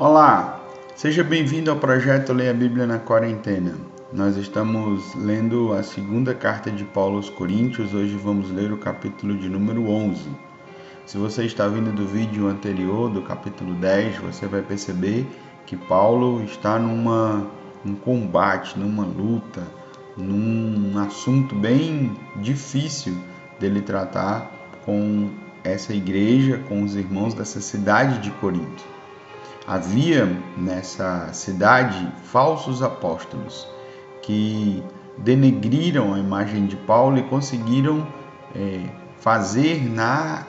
Olá, seja bem-vindo ao projeto Leia a Bíblia na Quarentena. Nós estamos lendo a segunda carta de Paulo aos Coríntios. Hoje vamos ler o capítulo de número 11. Se você está vindo do vídeo anterior, do capítulo 10, você vai perceber que Paulo está num combate, numa luta, num assunto bem difícil dele tratar com essa igreja, com os irmãos dessa cidade de Corinto. Havia nessa cidade falsos apóstolos que denegriram a imagem de Paulo e conseguiram fazer na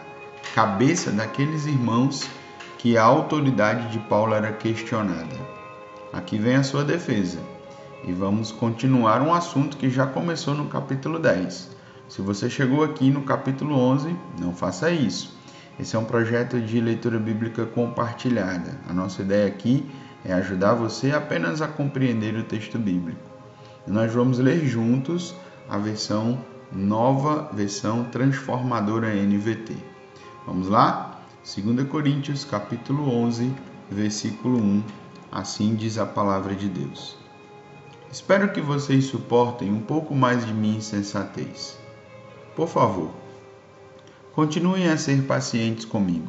cabeça daqueles irmãos que a autoridade de Paulo era questionada. Aqui vem a sua defesa e vamos continuar um assunto que já começou no capítulo 10. Se você chegou aqui no capítulo 11, não faça isso. Esse é um projeto de leitura bíblica compartilhada. A nossa ideia aqui é ajudar você apenas a compreender o texto bíblico. E nós vamos ler juntos a nova versão transformadora NVT. Vamos lá? 2 Coríntios, capítulo 11, versículo 1. Assim diz a palavra de Deus. Espero que vocês suportem um pouco mais de minha insensatez. Por favor, continuem a ser pacientes comigo,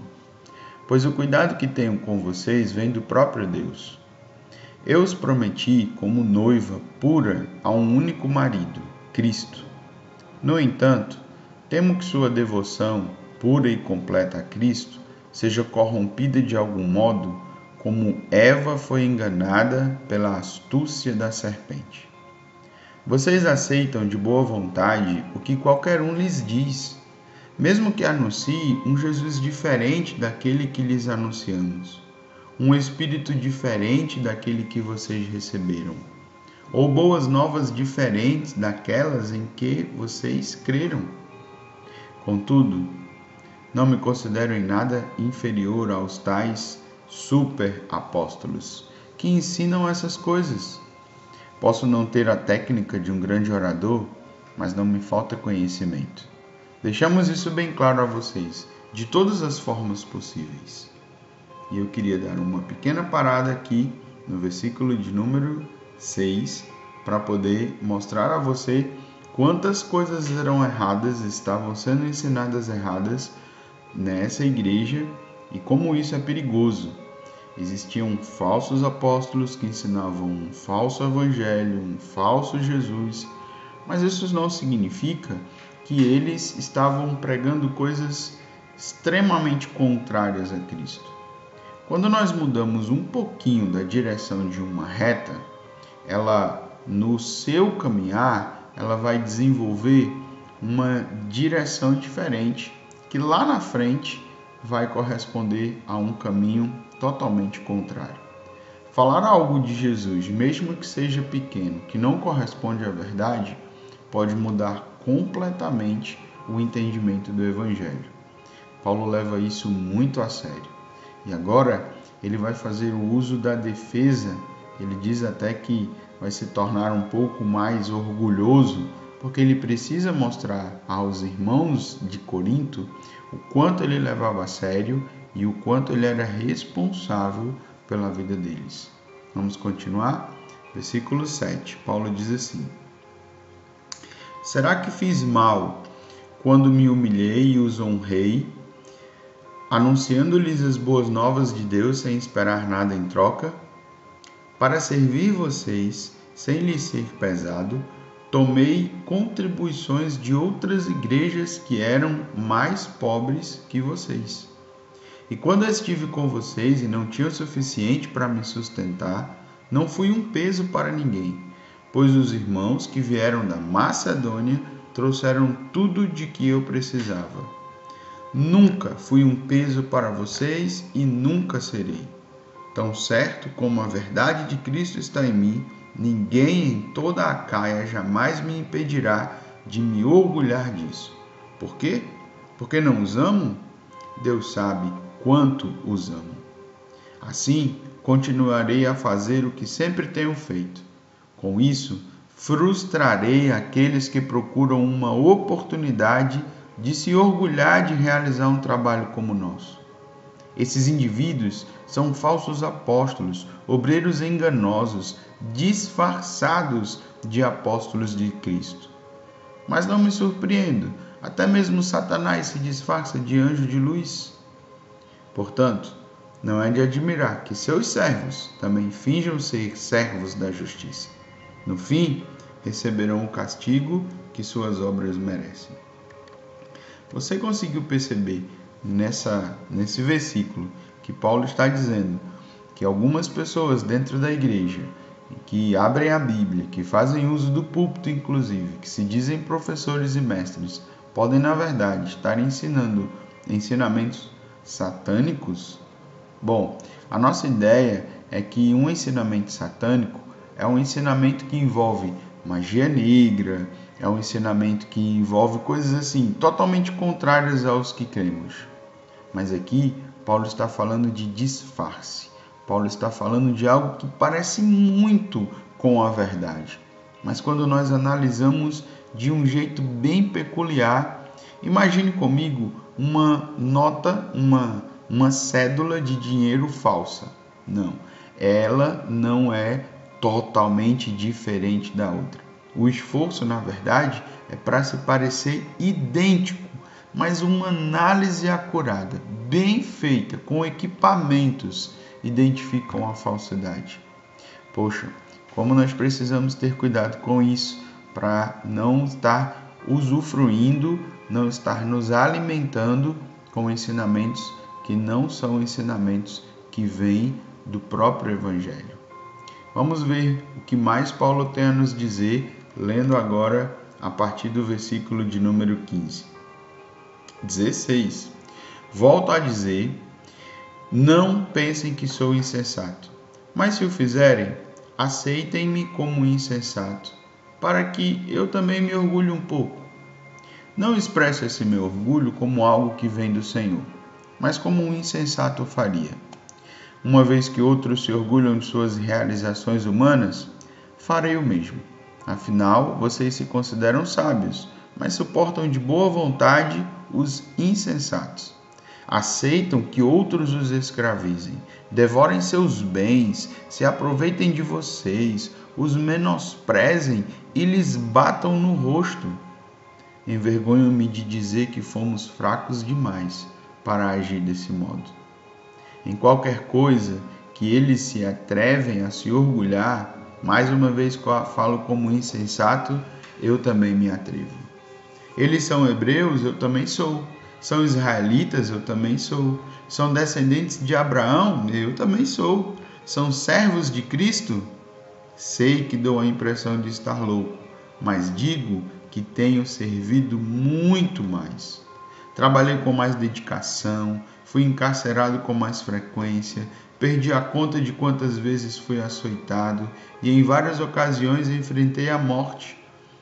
pois o cuidado que tenho com vocês vem do próprio Deus. Eu os prometi como noiva pura a um único marido, Cristo. No entanto, temo que sua devoção pura e completa a Cristo seja corrompida de algum modo, como Eva foi enganada pela astúcia da serpente. Vocês aceitam de boa vontade o que qualquer um lhes diz, mesmo que anuncie um Jesus diferente daquele que lhes anunciamos, um Espírito diferente daquele que vocês receberam, ou boas novas diferentes daquelas em que vocês creram. Contudo, não me considero em nada inferior aos tais super apóstolos que ensinam essas coisas. Posso não ter a técnica de um grande orador, mas não me falta conhecimento. Deixamos isso bem claro a vocês, de todas as formas possíveis. E eu queria dar uma pequena parada aqui no versículo de número 6, para poder mostrar a você quantas coisas eram erradas, estavam sendo ensinadas erradas nessa igreja e como isso é perigoso. Existiam falsos apóstolos que ensinavam um falso evangelho, um falso Jesus, mas isso não significa que eles estavam pregando coisas extremamente contrárias a Cristo. Quando nós mudamos um pouquinho da direção de uma reta, ela, no seu caminhar, ela vai desenvolver uma direção diferente, que lá na frente vai corresponder a um caminho totalmente contrário. Falar algo de Jesus, mesmo que seja pequeno, que não corresponde à verdade, pode mudar completamente o entendimento do Evangelho. Paulo leva isso muito a sério. E agora ele vai fazer o uso da defesa. Ele diz até que vai se tornar um pouco mais orgulhoso, porque ele precisa mostrar aos irmãos de Corinto o quanto ele levava a sério e o quanto ele era responsável pela vida deles. Vamos continuar? Versículo 7. Paulo diz assim: Será que fiz mal quando me humilhei e os honrei, anunciando-lhes as boas novas de Deus sem esperar nada em troca? Para servir vocês, sem lhes ser pesado, tomei contribuições de outras igrejas que eram mais pobres que vocês. E quando estive com vocês e não tinha o suficiente para me sustentar, não fui um peso para ninguém, pois os irmãos que vieram da Macedônia trouxeram tudo de que eu precisava. Nunca fui um peso para vocês e nunca serei. Tão certo como a verdade de Cristo está em mim, ninguém em toda a Acaia jamais me impedirá de me orgulhar disso. Por quê? Porque não os amo? Deus sabe quanto os amo. Assim, continuarei a fazer o que sempre tenho feito. Com isso, frustrarei aqueles que procuram uma oportunidade de se orgulhar de realizar um trabalho como o nosso. Esses indivíduos são falsos apóstolos, obreiros enganosos, disfarçados de apóstolos de Cristo. Mas não me surpreendo, até mesmo Satanás se disfarça de anjo de luz. Portanto, não é de admirar que seus servos também finjam ser servos da justiça. No fim, receberão o castigo que suas obras merecem. Você conseguiu perceber nesse versículo que Paulo está dizendo que algumas pessoas dentro da igreja que abrem a Bíblia, que fazem uso do púlpito inclusive, que se dizem professores e mestres, podem na verdade estar ensinando ensinamentos satânicos? Bom, a nossa ideia é que um ensinamento satânico é um ensinamento que envolve magia negra, é um ensinamento que envolve coisas assim, totalmente contrárias aos que cremos. Mas aqui, Paulo está falando de disfarce. Paulo está falando de algo que parece muito com a verdade. Mas quando nós analisamos de um jeito bem peculiar, imagine comigo uma nota, uma cédula de dinheiro falsa. Não, ela não é totalmente diferente da outra. O esforço, na verdade, é para se parecer idêntico, mas uma análise acurada, bem feita, com equipamentos, identificam a falsidade. Poxa, como nós precisamos ter cuidado com isso, para não estar usufruindo, não estar nos alimentando com ensinamentos que não são ensinamentos que vêm do próprio Evangelho. Vamos ver o que mais Paulo tem a nos dizer, lendo agora a partir do versículo de número 15. 16. Volto a dizer, não pensem que sou insensato, mas se o fizerem, aceitem-me como insensato, para que eu também me orgulhe um pouco. Não expresso esse meu orgulho como algo que vem do Senhor, mas como um insensato faria. Uma vez que outros se orgulham de suas realizações humanas, farei o mesmo. Afinal, vocês se consideram sábios, mas suportam de boa vontade os insensatos. Aceitam que outros os escravizem, devorem seus bens, se aproveitem de vocês, os menosprezem e lhes batam no rosto. Envergonho-me de dizer que fomos fracos demais para agir desse modo. Em qualquer coisa que eles se atrevem a se orgulhar, mais uma vez falo como insensato, eu também me atrevo. Eles são hebreus, eu também sou. São israelitas, eu também sou. São descendentes de Abraão, eu também sou. São servos de Cristo? Sei que dou a impressão de estar louco, mas digo que tenho servido muito mais. Trabalhei com mais dedicação, fui encarcerado com mais frequência, perdi a conta de quantas vezes fui açoitado e em várias ocasiões enfrentei a morte.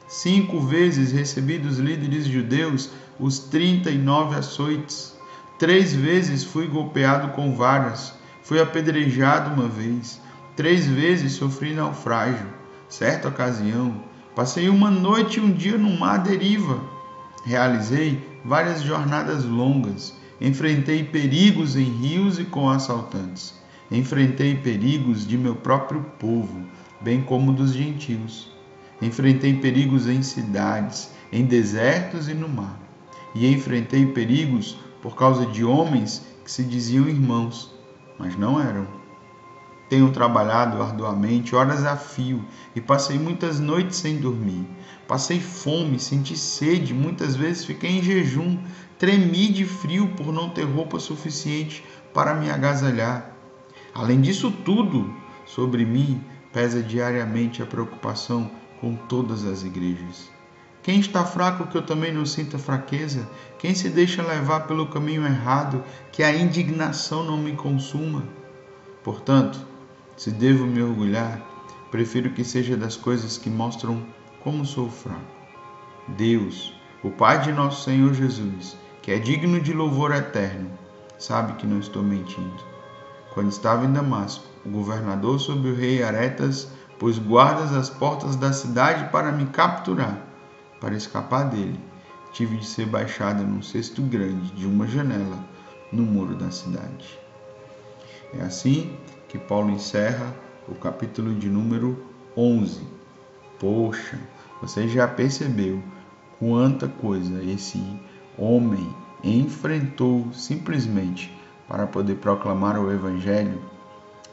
5 vezes recebi dos líderes judeus os 39 açoites. 3 vezes fui golpeado com varas, fui apedrejado uma vez. 3 vezes sofri naufrágio. Certa ocasião, passei uma noite e um dia no mar à deriva. Realizei várias jornadas longas. Enfrentei perigos em rios e com assaltantes. Enfrentei perigos de meu próprio povo, bem como dos gentios. Enfrentei perigos em cidades, em desertos e no mar. E enfrentei perigos por causa de homens que se diziam irmãos, mas não eram. Tenho trabalhado arduamente, horas a fio, e passei muitas noites sem dormir. Passei fome, senti sede, muitas vezes fiquei em jejum, tremi de frio por não ter roupa suficiente para me agasalhar. Além disso tudo, sobre mim pesa diariamente a preocupação com todas as igrejas. Quem está fraco que eu também não sinta fraqueza? Quem se deixa levar pelo caminho errado, que a indignação não me consuma? Portanto, se devo me orgulhar, prefiro que seja das coisas que mostram como sou fraco. Deus, o Pai de nosso Senhor Jesus, que é digno de louvor eterno, sabe que não estou mentindo. Quando estava em Damasco, o governador sob o rei Aretas pôs guardas às portas da cidade para me capturar. Para escapar dele, tive de ser baixado num cesto grande de uma janela no muro da cidade. É assim que Paulo encerra o capítulo de número 11. Poxa, você já percebeu quanta coisa esse homem enfrentou simplesmente para poder proclamar o Evangelho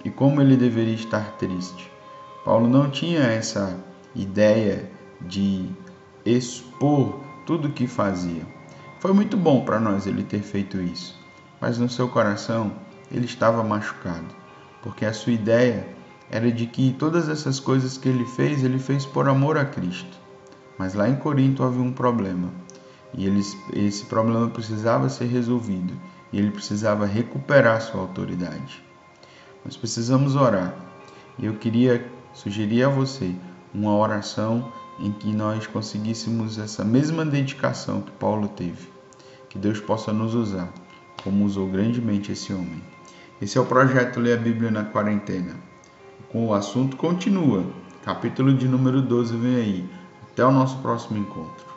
e como ele deveria estar triste? Paulo não tinha essa ideia de expor tudo o que fazia. Foi muito bom para nós ele ter feito isso, mas no seu coração ele estava machucado, porque a sua ideia era de que todas essas coisas que ele fez por amor a Cristo. Mas lá em Corinto havia um problema, e esse problema precisava ser resolvido, e ele precisava recuperar sua autoridade. Nós precisamos orar, e eu queria sugerir a você uma oração em que nós conseguíssemos essa mesma dedicação que Paulo teve. Que Deus possa nos usar, como usou grandemente esse homem. Esse é o projeto Ler a Bíblia na Quarentena. O assunto continua. Capítulo de número 12 vem aí. Até o nosso próximo encontro.